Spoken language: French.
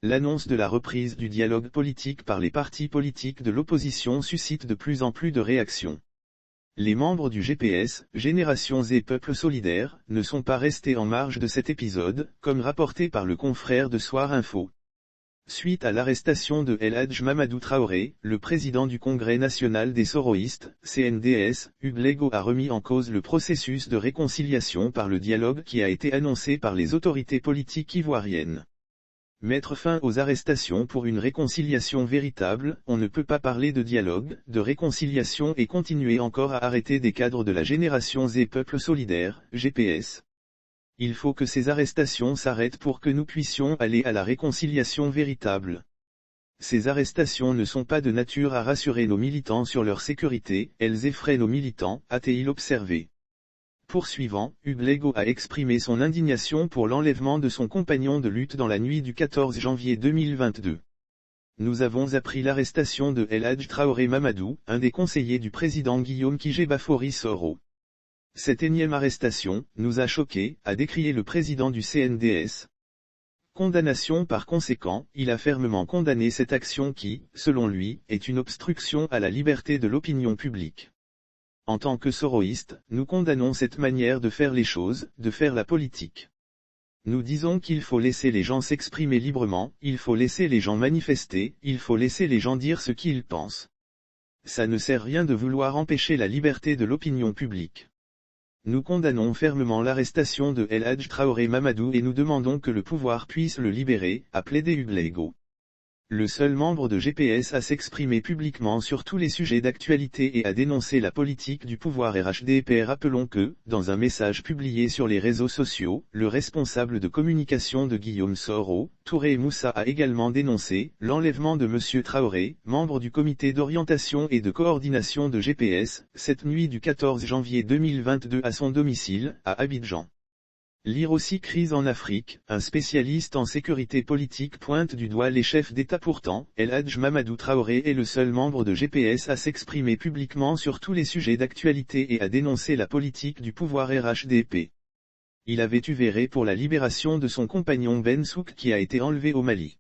L'annonce de la reprise du dialogue politique par les partis politiques de l'opposition suscite de plus en plus de réactions. Les membres du GPS, Génération Z Peuple Solidaire, ne sont pas restés en marge de cet épisode, comme rapporté par le confrère de Soir Info. Suite à l'arrestation de El Hadj Mamadou Traoré, le président du Congrès national des Soroïstes, CNDS, Hugues Lego a remis en cause le processus de réconciliation par le dialogue qui a été annoncé par les autorités politiques ivoiriennes. Mettre fin aux arrestations pour une réconciliation véritable, on ne peut pas parler de dialogue, de réconciliation et continuer encore à arrêter des cadres de la Génération Z Peuple Solidaire, GPS. Il faut que ces arrestations s'arrêtent pour que nous puissions aller à la réconciliation véritable. Ces arrestations ne sont pas de nature à rassurer nos militants sur leur sécurité, elles effraient nos militants, a-t-il observé. Poursuivant, Hugues Lego a exprimé son indignation pour l'enlèvement de son compagnon de lutte dans la nuit du 14 janvier 2022. Nous avons appris l'arrestation de El Hadj Traoré Mamadou, un des conseillers du président Guillaume Kidje Bafori Soro. Cette énième arrestation nous a choqués, a décrié le président du CNDS. Condamnation par conséquent, il a fermement condamné cette action qui, selon lui, est une obstruction à la liberté de l'opinion publique. En tant que soroïstes, nous condamnons cette manière de faire les choses, de faire la politique. Nous disons qu'il faut laisser les gens s'exprimer librement, il faut laisser les gens manifester, il faut laisser les gens dire ce qu'ils pensent. Ça ne sert à rien de vouloir empêcher la liberté de l'opinion publique. Nous condamnons fermement l'arrestation de El Hadj Traoré Mamadou et nous demandons que le pouvoir puisse le libérer, a plaidé Hugues Lego. Le seul membre de GPS à s'exprimer publiquement sur tous les sujets d'actualité et à dénoncer la politique du pouvoir RHDP. Rappelons que, dans un message publié sur les réseaux sociaux, le responsable de communication de Guillaume Soro, Touré Moussa a également dénoncé l'enlèvement de M. Traoré, membre du comité d'orientation et de coordination de GPS, cette nuit du 14 janvier 2022 à son domicile, à Abidjan. Lire aussi Crise en Afrique, un spécialiste en sécurité politique pointe du doigt les chefs d'État. Pourtant, El Hadj Mamadou Traoré est le seul membre de GPS à s'exprimer publiquement sur tous les sujets d'actualité et à dénoncer la politique du pouvoir RHDP. Il avait œuvré pour la libération de son compagnon Ben Souk qui a été enlevé au Mali.